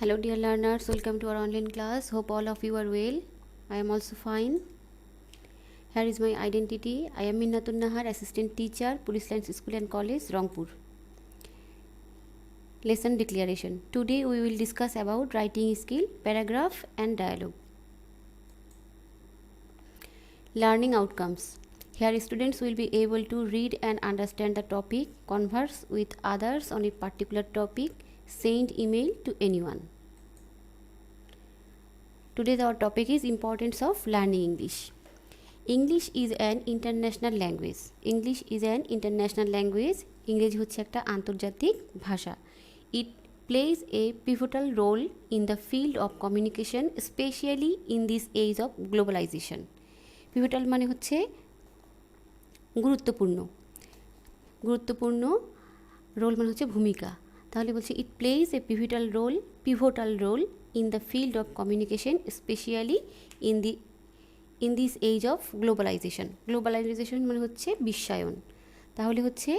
Hello dear learners, welcome to our online class. Hope all of you are well. I am also fine. Here is my identity. I am Minnatun Nahar, assistant teacher, Police Lines School and College, Rangpur. Lesson declaration. Today we will discuss about writing skill, paragraph and dialogue. Learning outcomes. Here students will be able to read and understand the topic, converse with others on a particular topic, send email to anyone. Today our topic is importance of learning English. English is an international language. English is an international language. ইংরেজি হচ্ছে একটা আন্তর্জাতিক ভাষা. It plays a pivotal role in the field of communication, especially in this age of globalization. Pivotal মানে হচ্ছে গুরুত্বপূর্ণ role মানে হচ্ছে ভূমিকা. তাহলে বলছে it plays a pivotal role in the field of communication, especially in this age of globalization. Globalization মানে হচ্ছে বিশ্বায়ন. তাহলে হচ্ছে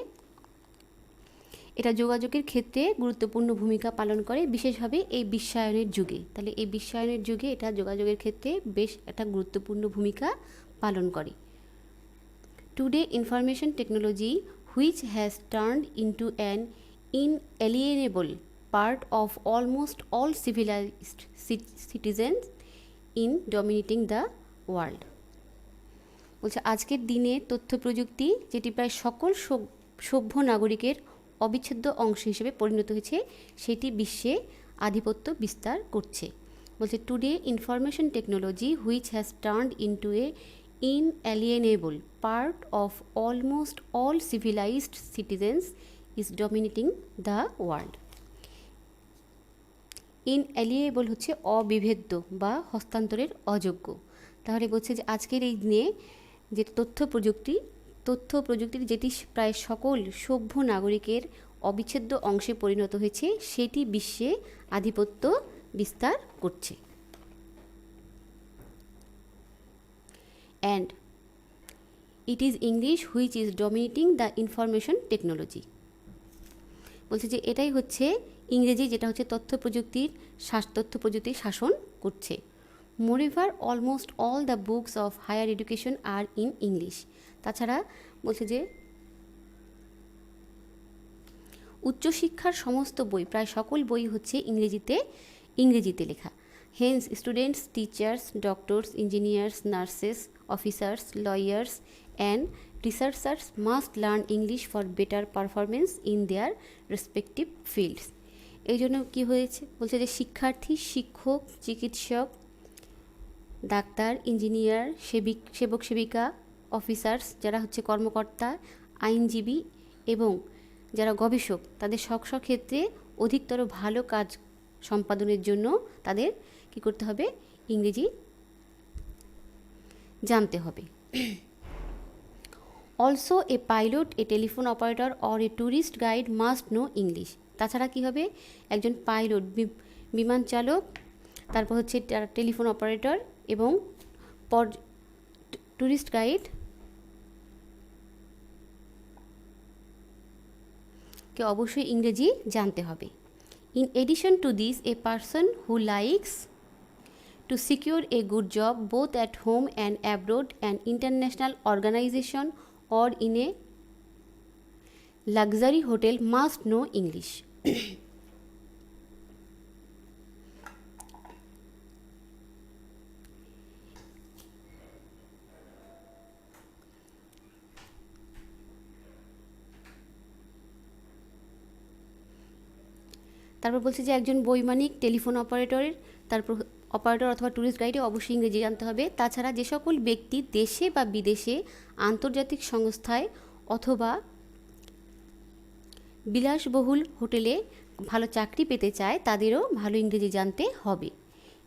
এটা যোগাযোগের ক্ষেত্রে গুরুত্বপূর্ণ ভূমিকা পালন করে, বিশেষভাবে এই বিশ্বায়নের যুগে. তাহলে এই বিশ্বায়নের যুগে এটা যোগাযোগের ক্ষেত্রে বেশ একটা গুরুত্বপূর্ণ ভূমিকা পালন করে. Today information technology, which has turned into an inalienable part of almost all civilized citizens in dominating the world. বলছে আজকের দিনে তথ্য প্রযুক্তি, যেটি প্রায় সকল সভ্য নাগরিকের অবিচ্ছেদ্য অংশ হিসেবে পরিণত হয়েছে, সেটি বিশ্বে আধিপত্য বিস্তার করছে. বলছে today information technology which has turned into a inalienable part of almost all civilized citizens is dominating the world. Inalienable হচ্ছে অবিভেদ্য বা হস্তান্তরের অযোগ্য. তাহলে বলছে যে আজকের এই দিনে যে তথ্য প্রযুক্তির যেটি প্রায় সকল সভ্য নাগরিকের অবিচ্ছেদ্য অংশে পরিণত হয়েছে, সেটি বিশ্বে আধিপত্য বিস্তার করছে. And it is English which is dominating the information technology. বলছে যে এটাই হচ্ছে ইংরেজি, যেটা হচ্ছে তথ্য প্রযুক্তির শাসন করছে. Moreover, almost all the books of higher education are in English. তাছাড়া বলছে যে উচ্চশিক্ষার সমস্ত বই, প্রায় সকল বই হচ্ছে ইংরেজিতে লেখা. Hence, students, teachers, doctors, engineers, nurses, officers, lawyers and researchers must learn English for better performance in their respective fields. এই জন্য কী হয়েছে বলছে যে শিক্ষার্থী, শিক্ষক, চিকিৎসক, ডাক্তার, ইঞ্জিনিয়ার, সেবক সেবিকা, অফিসার্স যারা হচ্ছে কর্মকর্তা, আইনজীবী এবং যারা গবেষক, তাদের ক্ষেত্রে অধিকতর ভালো কাজ সম্পাদনের জন্য তাদের কী করতে হবে? ইংরেজি জানতে হবে. Also a pilot, a telephone operator or a tourist guide must know English. তাছাড়া কী হবে? একজন পাইলট, বিমান চালক, তারপর হচ্ছে টেলিফোন অপারেটর এবং ট্যুরিস্ট গাইড কে অবশ্যই ইংরেজি জানতে হবে. In addition to this, a person who likes to secure a good job both at home and abroad and international organisation or in a luxury hotel must know English. তারপর বলছে যে একজন বৈমানিক, telephone অপারেটরের, তারপর অপারেটর অথবা tourist গাইডে অবশ্যই ইংরেজি জানতে হবে. তাছাড়া যে সকল ব্যক্তি দেশে বা বিদেশে আন্তর্জাতিক সংস্থায় অথবা বিলাসবহুল হোটেলে ভালো চাকরি পেতে চায়, তাদেরও ভালো ইংরেজি জানতে হবে.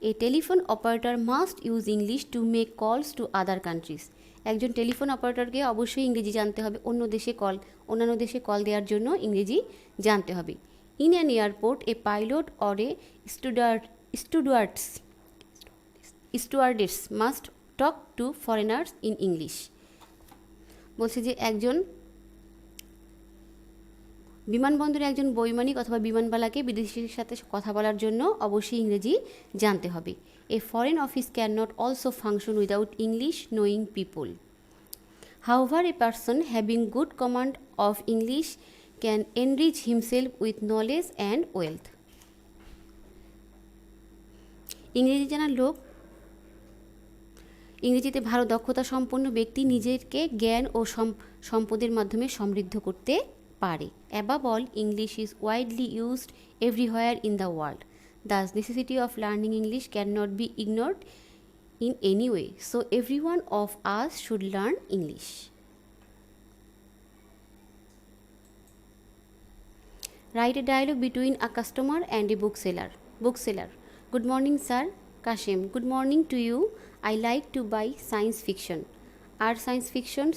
এ telephone operator must use English to make কলস টু আদার কান্ট্রিজ. একজন টেলিফোন অপারেটরকে অবশ্যই ইংরেজি জানতে হবে, অন্যান্য দেশে কল দেওয়ার জন্য ইংরেজি জানতে হবে. In an airport, a pilot or a stewardess must talk to foreigners in English. বলছে যে একজন বিমানবন্দরে একজন বৈমানিক অথবা বিমানবালাকে বিদেশির সাথে কথা বলার জন্য অবশ্যই ইংরেজি জানতে হবে। এ foreign office can not also function without English knowing people. However, a person having good command of English can enrich himself with knowledge and wealth. ইংরেজি জানার লোক, ইংরেজিতে ভালো দক্ষতা সম্পন্ন ব্যক্তি নিজেকে জ্ঞান ও সম্পদের মাধ্যমে সমৃদ্ধ করতে পারে। Above all, English is widely used everywhere in the world. Thus, necessity of learning English cannot be ignored in any way. So, everyone of us should learn English. Write a dialogue between a customer and a bookseller. Bookseller: Good morning, sir. Kashim: Good morning to you. I like to buy science fiction. Are science fictions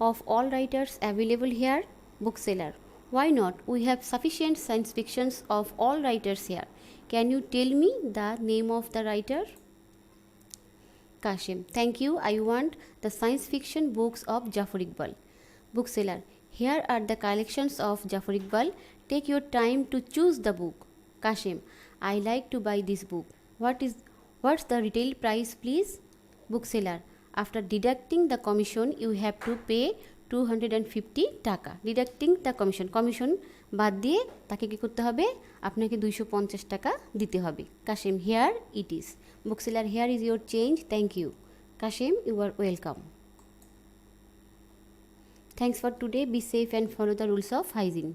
of all writers available here? Bookseller: Why not? We have sufficient science fictions of all writers here. Can you tell me the name of the writer? Kashim: Thank you. I want the science fiction books of Jafar Iqbal. Bookseller: Here are the collections of Jafar Iqbal. Take your time to choose the book. Kashim: I like to buy this book. What's the retail price, please? Bookseller: After deducting the commission, you have to pay 250 টাকা। Deducting the commission বাদ দিয়ে তাকে কী করতে হবে? আপনাকে 250 টাকা দিতে হবে। Kasim: here it is. Bookseller: here is your change, thank you. Kasim: you are welcome. Thanks for today. Be safe and follow the rules of hygiene.